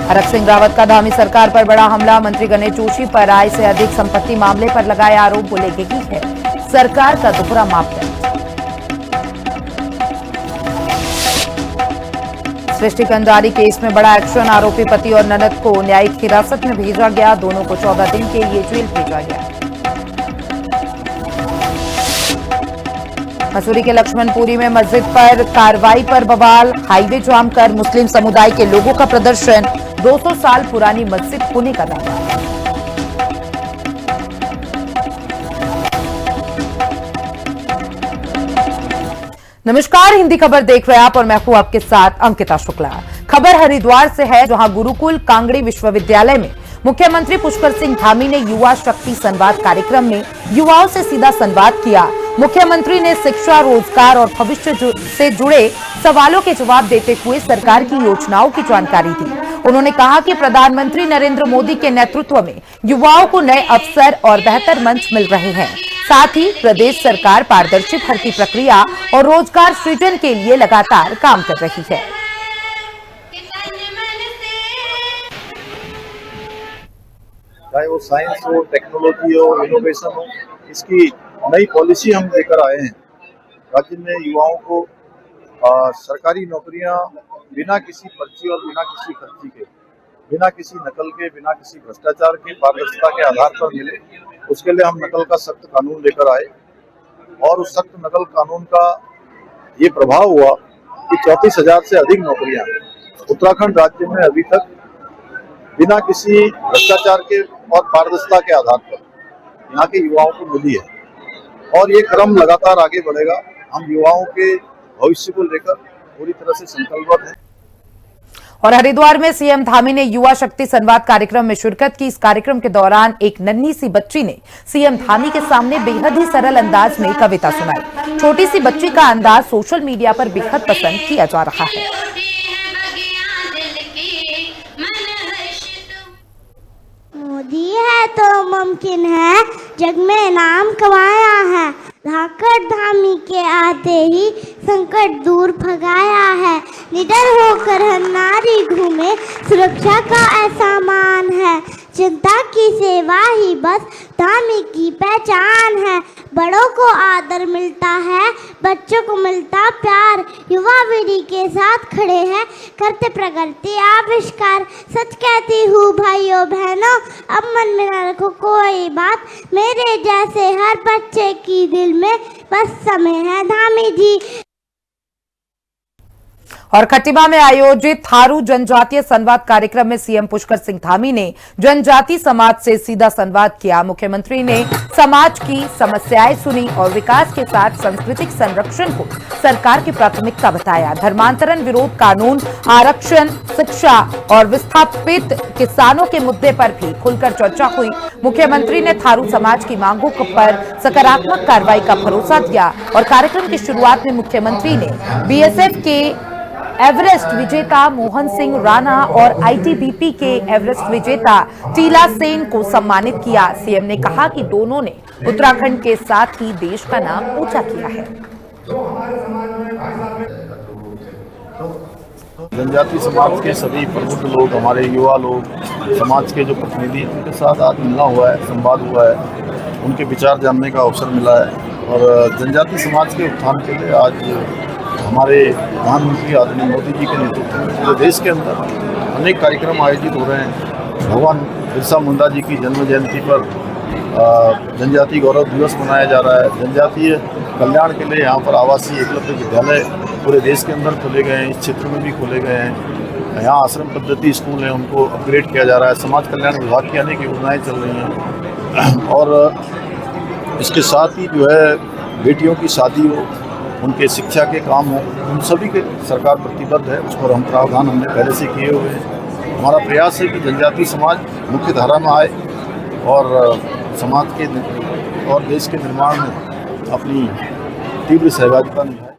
हरक सिंह रावत का धामी सरकार पर बड़ा हमला। मंत्री गणेश जोशी पर आय से अधिक संपत्ति मामले पर लगाया आरोप। बोले कि है सरकार का दोहरा मापदंड। सृष्टि कंजारी केस में बड़ा एक्शन। आरोपी पति और ननद को न्यायिक हिरासत में भेजा गया। दोनों को 14 दिन के लिए जेल भेजा गया। मसूरी के लक्ष्मणपुरी में मस्जिद पर कार्रवाई पर बवाल। हाईवे जाम कर मुस्लिम समुदाय के लोगों का प्रदर्शन। 200 साल पुरानी मस्जिद होने का दावा। नमस्कार, हिंदी खबर देख रहे हैं आप और मैं हूं आपके साथ अंकिता शुक्ला। खबर हरिद्वार से है, जहां गुरुकुल कांगड़ी विश्वविद्यालय में मुख्यमंत्री पुष्कर सिंह धामी ने युवा शक्ति संवाद कार्यक्रम में युवाओं से सीधा संवाद किया। मुख्यमंत्री ने शिक्षा, रोजगार और भविष्य से जुड़े सवालों के जवाब देते हुए सरकार की योजनाओं की जानकारी दी। उन्होंने कहा कि प्रधानमंत्री नरेंद्र मोदी के नेतृत्व में युवाओं को नए अवसर और बेहतर मंच मिल रहे हैं। साथ ही प्रदेश सरकार पारदर्शी भर्ती प्रक्रिया और रोजगार सृजन के लिए लगातार काम कर रही है। चाहे वो साइंस हो, टेक्नोलॉजी हो, इनोवेशन हो, इसकी नई पॉलिसी हम लेकर आए हैं। राज्य में युवाओं को सरकारी नौकरियां बिना किसी पर्ची और बिना किसी खर्ची के, बिना किसी नकल के, बिना किसी भ्रष्टाचार के, पारदर्शिता के आधार पर मिले, उसके लिए हम नकल का सख्त कानून लेकर आए। और उस सख्त नकल कानून का ये प्रभाव हुआ कि 34,000 से अधिक नौकरियां उत्तराखंड राज्य में अभी तक बिना किसी भ्रष्टाचार के और पारदर्शिता के आधार पर यहाँ के युवाओं को मिली है। और ये क्रम लगातार आगे बढ़ेगा। हम युवाओं के भविष्य को लेकर पूरी तरह से संकल्पबद्ध हैं। और हरिद्वार में सीएम धामी ने युवा शक्ति संवाद कार्यक्रम में शिरकत की। इस कार्यक्रम के दौरान एक नन्ही सी बच्ची ने सीएम धामी के सामने बेहद ही सरल अंदाज में कविता सुनाई। छोटी सी बच्ची का अंदाज सोशल मीडिया पर बेहद पसंद किया जा रहा है। मोदी है तो मुमकिन है, जग में नाम कमाया है। धाकड़ धामी के आते ही संकट दूर भगाया है। निडर होकर हर नारी घूमे, सुरक्षा का ऐसा मान है। जनता की सेवा ही बस धामी की पहचान है। बड़ों को आदर मिलता है, बच्चों को मिलता प्यार। युवा पीढ़ी के साथ खड़े हैं, करते प्रगति आविष्कार। सच कहती हूँ भाइयों बहनों, अब मन में न रखो कोई बात। मेरे जैसे हर बच्चे की दिल में बस समय है धामी जी। और खटीमा में आयोजित थारू जनजातीय संवाद कार्यक्रम में सीएम पुष्कर सिंह धामी ने जनजाति समाज से सीधा संवाद किया। मुख्यमंत्री ने समाज की समस्याएं सुनी और विकास के साथ सांस्कृतिक संरक्षण को सरकार की प्राथमिकता बताया। धर्मांतरण विरोध कानून, आरक्षण, शिक्षा और विस्थापित किसानों के मुद्दे पर भी खुलकर चर्चा हुई। मुख्यमंत्री ने थारू समाज की मांगों पर सकारात्मक कार्रवाई का भरोसा दिया। और कार्यक्रम की शुरुआत में मुख्यमंत्री ने बीएसएफ के एवरेस्ट विजेता मोहन सिंह राणा और आईटीबीपी के एवरेस्ट विजेता टीला सेन को सम्मानित किया। सीएम ने कहा कि दोनों ने उत्तराखंड के साथ ही देश का नाम ऊंचा किया है। जनजाति समाज के सभी प्रबुद्ध लोग, हमारे युवा लोग, समाज के जो प्रतिनिधि, उनके साथ आज मिलना हुआ है, संवाद हुआ है, उनके विचार जानने का अवसर मिला है। और जनजाति समाज के उत्थान के लिए आज हमारे प्रधानमंत्री आदरणीय मोदी जी के नेतृत्व में पूरे देश के अंदर अनेक कार्यक्रम आयोजित हो रहे हैं। भगवान बिरसा मुंडा जी की जन्म जयंती पर जनजाति गौरव दिवस मनाया जा रहा है। जनजातीय कल्याण के लिए यहाँ पर आवासीय एकलव्य विद्यालय पूरे देश के अंदर खोले गए हैं, इस क्षेत्र में भी खोले गए हैं। यहाँ आश्रम पद्धति स्कूल हैं, उनको अपग्रेड किया जा रहा है। समाज कल्याण विभाग की अनेक योजनाएँ चल रही हैं। और इसके साथ ही जो है बेटियों की शादी हो, उनके शिक्षा के काम हो, उन सभी के सरकार प्रतिबद्ध है। उस पर हम प्रावधान हमने पहले से किए हुए हैं। हमारा प्रयास है कि जनजाति समाज मुख्य धारा में आए और समाज के और देश के निर्माण में अपनी तीव्र सहभागिता निभाए।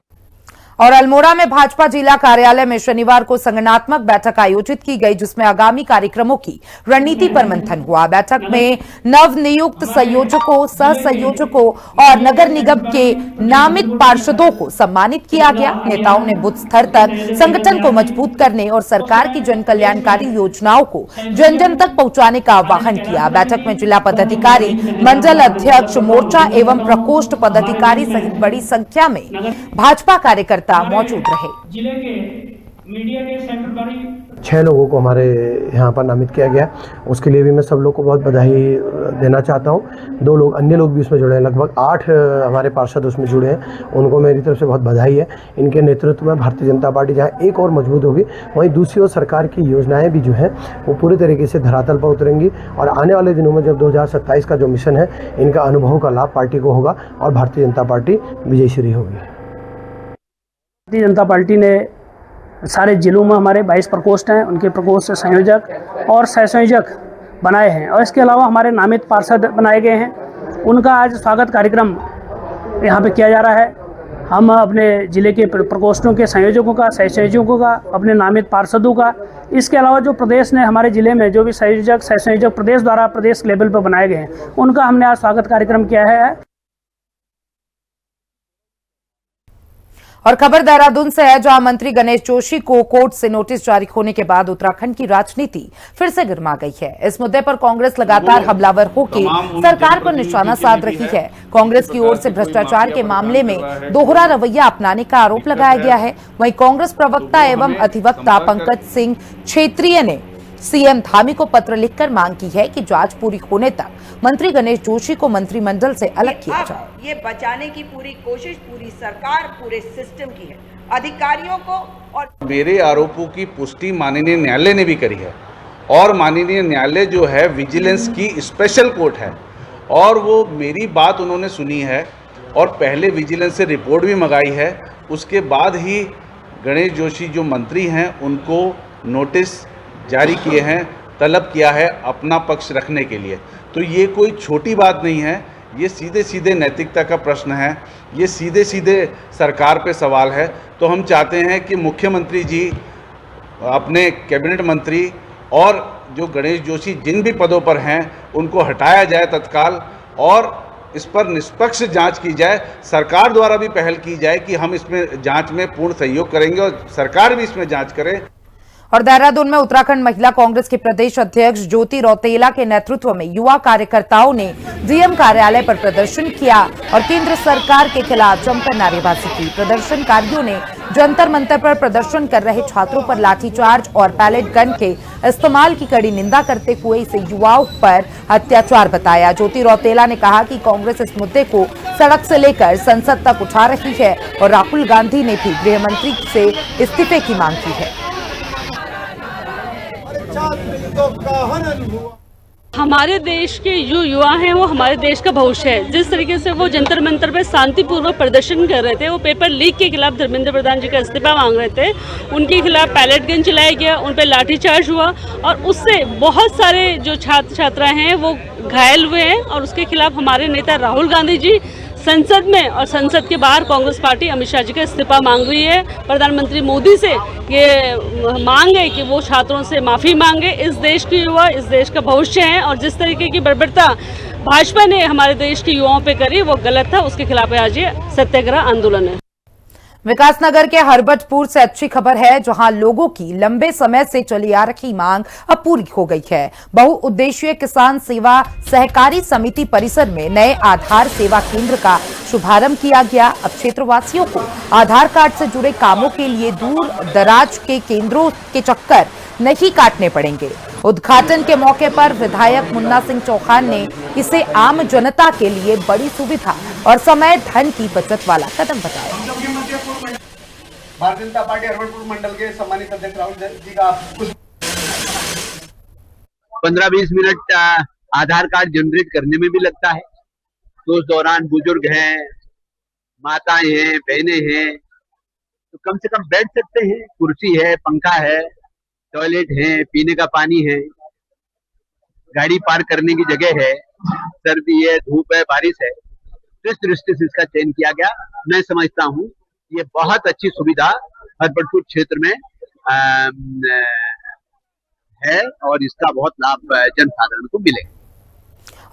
और अल्मोड़ा में भाजपा जिला कार्यालय में शनिवार को संगठनात्मक बैठक आयोजित की गई, जिसमें आगामी कार्यक्रमों की रणनीति पर मंथन हुआ। बैठक में नवनियुक्त संयोजकों, सह संयोजकों और नगर निगम के नामित पार्षदों को सम्मानित किया गया। नेताओं ने बूथ स्तर तक संगठन को मजबूत करने और सरकार की जन कल्याणकारी योजनाओं को जन जन तक पहुंचाने का आह्वान किया। बैठक में जिला पदाधिकारी, मंडल अध्यक्ष, मोर्चा एवं प्रकोष्ठ पदाधिकारी सहित बड़ी संख्या में भाजपा कार्यकर्ता मौजूद रहे। जिले के मीडिया के सेक्रेटरी 6 लोगों को हमारे यहाँ पर नामित किया गया। उसके लिए भी मैं सब लोग को बहुत बधाई देना चाहता हूँ। 2 लोग अन्य लोग भी उसमें जुड़े हैं, लगभग 8 हमारे पार्षद उसमें जुड़े हैं। उनको मेरी तरफ से बहुत बधाई है। इनके नेतृत्व में भारतीय जनता पार्टी जहाँ एक और मजबूत होगी, वहीं दूसरी ओर सरकार की योजनाएं भी जो हैं वो पूरी तरीके से धरातल पर उतरेंगी और आने वाले दिनों में जब 2027 का जो मिशन है, इनका अनुभव का लाभ पार्टी को होगा और भारतीय जनता पार्टी विजयश्री होगी। भारतीय जनता पार्टी ने सारे जिलों में हमारे 22 प्रकोष्ठ हैं, उनके प्रकोष्ठ संयोजक और सह संयोजक बनाए हैं और इसके अलावा हमारे नामित पार्षद बनाए गए हैं। उनका आज स्वागत कार्यक्रम यहाँ पे किया जा रहा है। हम अपने ज़िले के प्रकोष्ठों के संयोजकों का, सह संयोजकों का, अपने नामित पार्षदों का, इसके अलावा जो प्रदेश ने हमारे ज़िले में जो भी संयोजक, सह संयोजक प्रदेश द्वारा प्रदेश लेवल पर बनाए गए हैं, उनका हमने आज स्वागत कार्यक्रम किया है। और खबर देहरादून से है, जहां मंत्री गणेश जोशी को कोर्ट से नोटिस जारी होने के बाद उत्तराखंड की राजनीति फिर से गर्मा गई है। इस मुद्दे पर कांग्रेस लगातार हमलावर होकर सरकार पर निशाना साध रही है। कांग्रेस की ओर से भ्रष्टाचार के मामले में दोहरा रवैया अपनाने का आरोप लगाया गया है। वहीं कांग्रेस प्रवक्ता एवं अधिवक्ता पंकज सिंह क्षेत्रीय ने सीएम धामी को पत्र लिखकर मांग की है कि जांच पूरी होने तक मंत्री गणेश जोशी को मंत्रिमंडल से अलग किया जाए। ये बचाने की पूरी कोशिश पूरी सरकार, पूरे सिस्टम की है, अधिकारियों को। और मेरे आरोपों की पुष्टि माननीय न्यायालय ने भी करी है और माननीय न्यायालय जो है विजिलेंस की स्पेशल कोर्ट है और वो मेरी बात उन्होंने सुनी है और पहले विजिलेंस से रिपोर्ट भी मंगाई है। उसके बाद ही गणेश जोशी जो मंत्री हैं उनको नोटिस जारी किए हैं, तलब किया है अपना पक्ष रखने के लिए। तो ये कोई छोटी बात नहीं है, ये सीधे सीधे नैतिकता का प्रश्न है, ये सीधे सीधे सरकार पे सवाल है। तो हम चाहते हैं कि मुख्यमंत्री जी, अपने कैबिनेट मंत्री और जो गणेश जोशी जिन भी पदों पर हैं उनको हटाया जाए तत्काल और इस पर निष्पक्ष जांच की जाए। सरकार द्वारा भी पहल की जाए कि हम इसमें जांच में पूर्ण सहयोग करेंगे और सरकार भी इसमें जांच करे। और देहरादून में उत्तराखंड महिला कांग्रेस के प्रदेश अध्यक्ष ज्योति रौतेला के नेतृत्व में युवा कार्यकर्ताओं ने डीएम कार्यालय पर प्रदर्शन किया और केंद्र सरकार के खिलाफ जमकर नारेबाजी की। प्रदर्शनकारियों ने जंतर मंतर पर प्रदर्शन कर रहे छात्रों पर लाठीचार्ज और पैलेट गन के इस्तेमाल की कड़ी निंदा करते हुए इसे युवाओं पर अत्याचार बताया। ज्योति रौतेला ने कहा कि कांग्रेस इस मुद्दे को सड़क से लेकर संसद तक उठा रही है और राहुल गांधी ने भी गृह मंत्री से इस्तीफे की मांग की है। हमारे देश के जो युवा हैं वो हमारे देश का भविष्य है। जिस तरीके से वो जंतर मंतर पे शांतिपूर्वक प्रदर्शन कर रहे थे, वो पेपर लीक के खिलाफ धर्मेंद्र प्रधान जी का इस्तीफा मांग रहे थे, उनके खिलाफ पैलेट गन चलाया गया, उन पर लाठीचार्ज हुआ और उससे बहुत सारे जो छात्र छात्राएं हैं वो घायल हुए हैं और उसके खिलाफ हमारे नेता राहुल गांधी जी संसद में और संसद के बाहर कांग्रेस पार्टी अमित शाह जी का इस्तीफा मांग रही है। प्रधानमंत्री मोदी से ये मांग है कि वो छात्रों से माफ़ी मांगे। इस देश की युवा इस देश का भविष्य है और जिस तरीके की बर्बरता भाजपा ने हमारे देश के युवाओं पे करी वो गलत था, उसके खिलाफ आज ये सत्याग्रह आंदोलन है। विकासनगर के हरबतपुर से अच्छी खबर है, जहां लोगों की लंबे समय से चली आ रही मांग अब पूरी हो गई है। बहुउद्देशीय किसान सेवा सहकारी समिति परिसर में नए आधार सेवा केंद्र का शुभारंभ किया गया। अब क्षेत्रवासियों को आधार कार्ड से जुड़े कामों के लिए दूर दराज के केंद्रों के चक्कर नहीं काटने पड़ेंगे। उद्घाटन के मौके पर विधायक मुन्ना सिंह चौहान ने इसे आम जनता के लिए बड़ी सुविधा और समय धन की बचत वाला कदम बताया। भारतीय जनता पार्टी हरबतपुर मंडल के सम्मानित अध्यक्ष राहुल जी का 15-20 मिनट आधार कार्ड जनरेट करने में भी लगता है। तो उस दौरान बुजुर्ग हैं, माताएं हैं, बहनें हैं, तो कम से कम बैठ सकते हैं। कुर्सी है, पंखा है, टॉयलेट है, पीने का पानी है, गाड़ी पार्क करने की जगह है, सर्दी है, धूप है, बारिश है, तो इस दृष्टि से इसका चयन किया गया। मैं समझता हूँ ये बहुत अच्छी सुविधा हरबटपुर क्षेत्र में है और इसका बहुत लाभ जनसाधारण को मिलेगा।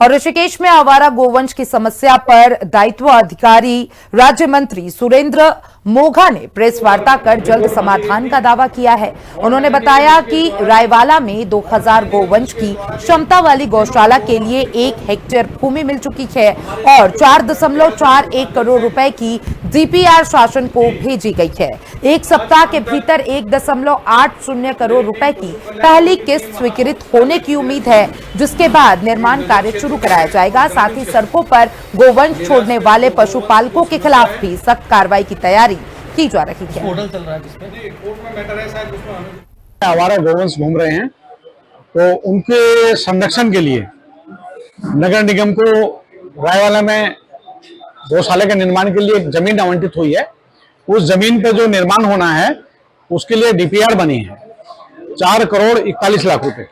और ऋषिकेश में आवारा गोवंश की समस्या पर दायित्व अधिकारी राज्य मंत्री सुरेंद्र मोघा ने प्रेस वार्ता कर जल्द समाधान का दावा किया है। उन्होंने बताया कि रायवाला में 2000 गोवंश की क्षमता वाली गौशाला के लिए 1 हेक्टेयर भूमि मिल चुकी है और 4.41 करोड़ रुपए की डीपीआर शासन को भेजी गई है। एक सप्ताह के भीतर 1.80 करोड़ रुपए की पहली किस्त स्वीकृत होने की उम्मीद है, जिसके बाद निर्माण कार्य शुरू कराया जाएगा। साथ ही सड़कों पर गोवंश छोड़ने वाले पशुपालकों के खिलाफ भी सख्त कार्रवाई की तैयारी की जा रही है। आवारा गोवंश घूम रहे हैं तो उनके संरक्षण के लिए नगर निगम को रायवाला में गौशाला के निर्माण के लिए एक जमीन आवंटित हुई है। उस जमीन पर जो निर्माण होना है उसके लिए डीपीआर बनी है 4 करोड़ 41 लाख रुपए,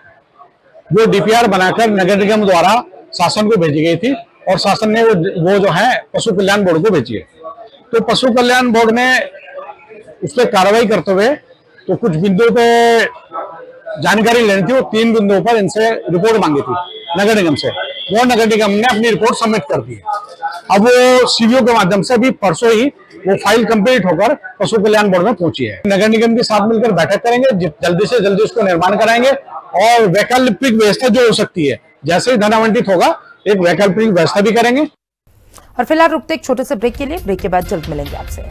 जो डीपीआर बनाकर नगर निगम द्वारा शासन को भेजी गई थी और शासन ने वो जो है पशु कल्याण बोर्ड को भेजी है। तो पशु कल्याण बोर्ड ने उस पर कार्रवाई करते हुए तो कुछ बिंदुओं पे जानकारी लेनी थी, वो 3 बिंदुओं पर इनसे रिपोर्ट मांगी थी नगर निगम से। वो नगर निगम ने अपनी रिपोर्ट सबमिट कर दी है। अब वो सीवीओ के माध्यम से भी परसों ही वो फाइल कंप्लीट होकर पशु कल्याण बोर्ड में पहुंची है। नगर निगम के साथ मिलकर बैठक करेंगे, जल्दी से जल्दी उसको निर्माण कराएंगे और वैकल्पिक व्यवस्था जो हो सकती है, जैसे ही धन आवंटित होगा एक वैकल्पिक व्यवस्था भी करेंगे। और फिलहाल रुकते एक छोटे से ब्रेक के लिए। ब्रेक के बाद जल्द मिलेंगे आपसे।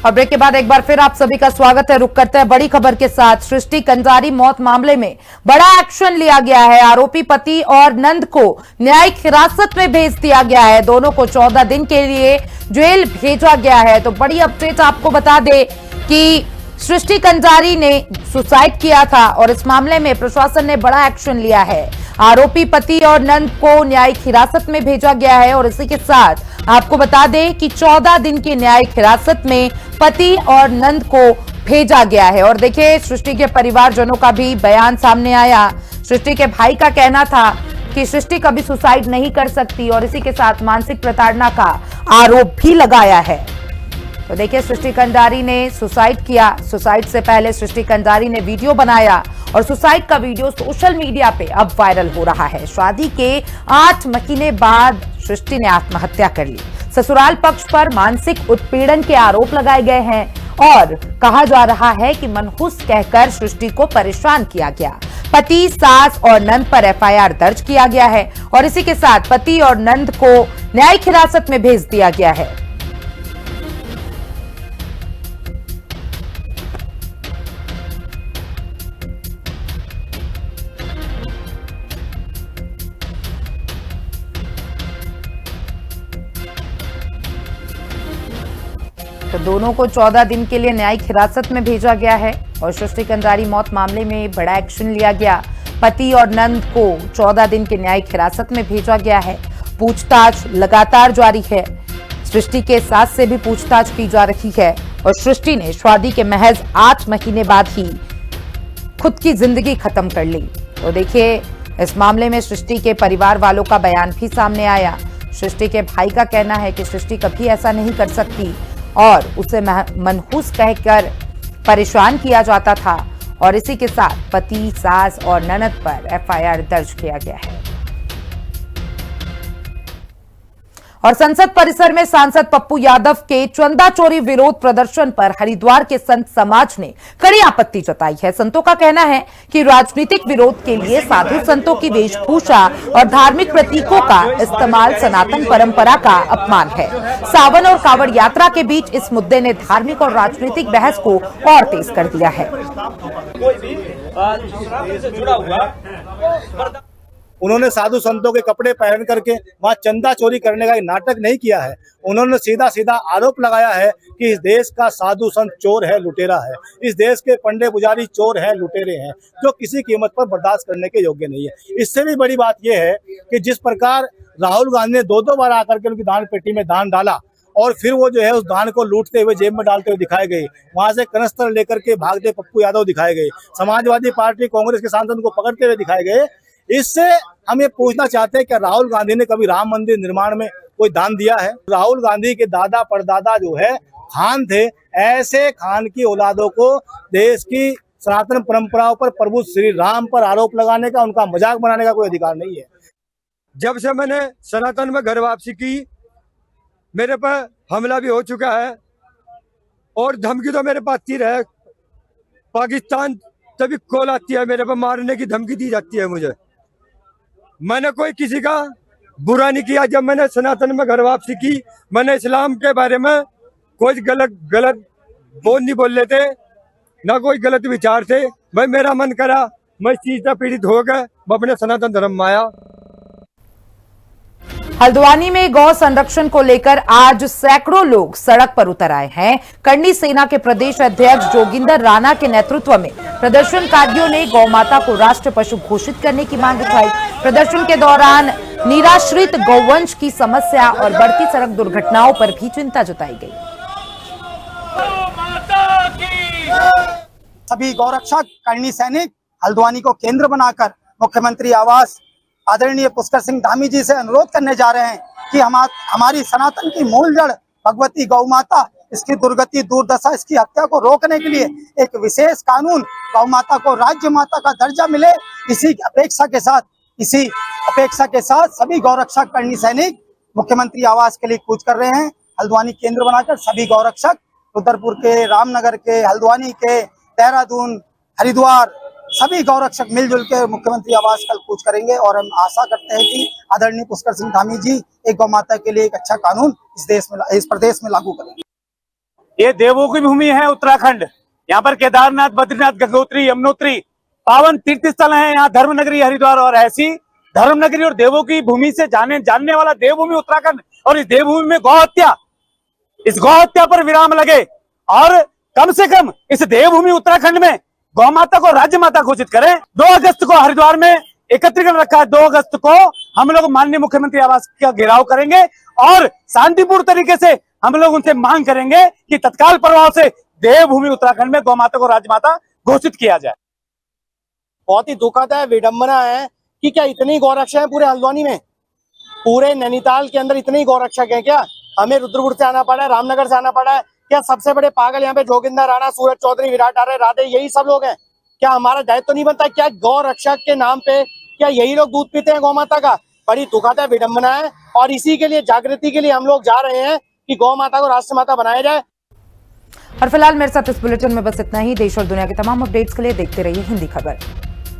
और ब्रेक के बाद एक बार फिर आप सभी का स्वागत है। रुक करते हैं बड़ी खबर के साथ। सृष्टि कंजारी मौत मामले में बड़ा एक्शन लिया गया है। आरोपी पति और नंद को न्यायिक हिरासत में भेज दिया गया है। दोनों को 14 दिन के लिए जेल भेजा गया है। तो बड़ी अपडेट आपको बता दे कि सृष्टि कंजारी ने सुसाइड किया था और इस मामले में प्रशासन ने बड़ा एक्शन लिया है। आरोपी पति और नंद को न्यायिक हिरासत में भेजा गया है और इसी के साथ आपको बता दें कि 14 दिन की न्यायिक हिरासत में पति और नंद को भेजा गया है। और देखिए, सृष्टि के परिवारजनों का भी बयान सामने आया। सृष्टि के भाई का कहना था कि सृष्टि कभी सुसाइड नहीं कर सकती और इसी के साथ मानसिक प्रताड़ना का आरोप भी लगाया है। तो देखिए, सृष्टि कंजारी ने सुसाइड किया। सुसाइड से पहले सृष्टि कंजारी ने वीडियो बनाया और सुसाइड का वीडियो सोशल मीडिया पे अब वायरल हो रहा है। शादी के 8 महीने बाद सृष्टि ने आत्महत्या कर ली। ससुराल पक्ष पर मानसिक उत्पीड़न के आरोप लगाए गए हैं और कहा जा रहा है कि मनहूस कहकर सृष्टि को परेशान किया गया। पति, सास और नंद पर एफआईआर दर्ज किया गया है और इसी के साथ पति और नंद को न्यायिक हिरासत में भेज दिया गया है। तो दोनों को 14 दिन के लिए न्यायिक हिरासत में भेजा गया है और सृष्टि कंजारी मौत मामले में बड़ा एक्शन लिया गया। पति और नंद को 14 दिन की न्यायिक हिरासत में भेजा गया है। पूछताछ लगातार जारी है। सृष्टि के सास से भी पूछताछ की जा रही है और सृष्टि ने शादी के महज 8 महीने बाद ही खुद की जिंदगी खत्म कर ली। तो देखिए, इस मामले में सृष्टि के परिवार वालों का बयान भी सामने आया। सृष्टि के भाई का कहना है कि सृष्टि कभी ऐसा नहीं कर सकती और उसे मनहूस कहकर परेशान किया जाता था और इसी के साथ पति, सास और ननद पर एफआईआर दर्ज किया गया है। और संसद परिसर में सांसद पप्पू यादव के चंदा चोरी विरोध प्रदर्शन पर हरिद्वार के संत समाज ने कड़ी आपत्ति जताई है। संतों का कहना है कि राजनीतिक विरोध के लिए साधु संतों की वेशभूषा और धार्मिक प्रतीकों का इस्तेमाल सनातन परंपरा का अपमान है। सावन और कांवड़ यात्रा के बीच इस मुद्दे ने धार्मिक और राजनीतिक बहस को और तेज कर दिया है। उन्होंने साधु संतों के कपड़े पहन करके वहाँ चंदा चोरी करने का एक नाटक नहीं किया है। उन्होंने सीधा सीधा आरोप लगाया है कि इस देश का साधु संत चोर है, लुटेरा है। इस देश के पंडे पुजारी चोर है, लुटेरे हैं, जो किसी कीमत पर बर्दाश्त करने के योग्य नहीं है। इससे भी बड़ी बात यह है कि जिस प्रकार राहुल गांधी ने 2-2 बार आकर के उनकी दान पेटी में दान डाला और फिर वो जो है उस दान को लूटते हुए जेब में डालते हुए दिखाए गए, वहां से कनस्तर लेकर के भागते पप्पू यादव दिखाए गए, समाजवादी पार्टी कांग्रेस के सांसद को पकड़ते हुए दिखाए गए। इससे हम ये पूछना चाहते हैं कि राहुल गांधी ने कभी राम मंदिर निर्माण में कोई दान दिया है? राहुल गांधी के दादा परदादा जो है खान थे, ऐसे खान की औलादों को देश की सनातन परंपराओं पर, प्रभु श्री राम पर आरोप लगाने का, उनका मजाक बनाने का कोई अधिकार नहीं है। जब से मैंने सनातन में घर वापसी की, मेरे पर हमला भी हो चुका है और धमकी तो मेरे पास तीर है। पाकिस्तान तभी कॉल आती है, मेरे पर मारने की धमकी दी जाती है मुझे। मैंने कोई किसी का बुरा नहीं किया। जब मैंने सनातन में घर वापसी की, मैंने इस्लाम के बारे में कोई गलत बोल नहीं बोल लेते, ना कोई गलत विचार थे। भाई मेरा मन करा, मैं इस चीज से पीड़ित हो गया, मैं अपने सनातन धर्म में आया। हल्द्वानी में गौ संरक्षण को लेकर आज सैकड़ों लोग सड़क पर उतर आए हैं। करनी सेना के प्रदेश अध्यक्ष जोगिंदर राणा के नेतृत्व में प्रदर्शनकारियों ने गौ माता को राष्ट्र पशु घोषित करने की मांग उठाई। प्रदर्शन के दौरान निराश्रित गौवंश की समस्या और बढ़ती सड़क दुर्घटनाओं पर भी चिंता जताई गई। सभी गौरक्षक, करनी सैनिक हल्द्वानी को केंद्र बनाकर मुख्यमंत्री आवास आदरणीय पुष्कर सिंह धामी जी से अनुरोध करने जा रहे हैं कि हमारी सनातन की मूल जड़ भगवती गौ माता, इसकी दुर्गति, दुर्दशा, इसकी हत्या को रोकने के लिए एक विशेष कानून, गौ माता को राज्य माता का दर्जा मिले। इसी अपेक्षा के साथ सभी गौरक्षक, करनी सैनिक मुख्यमंत्री आवास के लिए कूच कर रहे हैं। हल्द्वानी केंद्र बनाकर सभी गौरक्षक रुद्रपुर के, रामनगर के, हल्द्वानी के, देहरादून, हरिद्वार, सभी गौरक्षक मिलजुल के मुख्यमंत्री आवास कल कूच करेंगे और हम आशा करते हैं कि आदरणीय पुष्कर सिंह धामी जी एक गौ माता के लिए एक अच्छा कानून इस प्रदेश में लागू करेंगे। ये देवों की भूमि है उत्तराखंड। यहाँ पर केदारनाथ, बद्रीनाथ, गंगोत्री, यमुनोत्री पावन तीर्थ स्थल है। यहाँ धर्मनगरी हरिद्वार, और ऐसी धर्मनगरी और देवों की भूमि से जानने वाला देवभूमि उत्तराखंड। और इस देवभूमि में गौ हत्या, इस गौ हत्या पर विराम लगे और कम से कम इस देवभूमि उत्तराखंड में गौ माता को राज्य माता घोषित करें। 2 अगस्त को हरिद्वार में एकत्रीकरण रखा है। 2 अगस्त को हम लोग माननीय मुख्यमंत्री आवास का घेराव करेंगे और शांतिपूर्ण तरीके से हम लोग उनसे मांग करेंगे कि तत्काल प्रभाव से देवभूमि उत्तराखंड में गौ माता को राज्य माता घोषित किया जाए। बहुत ही दुखद है, विडंबना है कि क्या इतनी गौरक्षक है पूरे हल्द्वानी में, पूरे नैनीताल के अंदर इतने गौरक्षक है क्या? हमें रुद्रपुर से आना पड़ा है, रामनगर से आना पड़ा है। क्या सबसे बड़े पागल यहाँ पे जोगिंदर राणा, सूरज चौधरी, विराट आर्य, राधे, यही सब लोग हैं? क्या हमारा दायित्व तो नहीं बनता? क्या गौ रक्षक के नाम पे क्या यही लोग दूध पीते हैं गौ माता का? बड़ी दुखद है, विडंबना है। और इसी के लिए, जागृति के लिए हम लोग जा रहे हैं कि गौ माता को राष्ट्र माता बनाया जाए। और फिलहाल मेरे साथ इस बुलेटिन में बस इतना ही। देश और दुनिया के तमाम अपडेट्स के लिए देखते रहिए हिंदी खबर।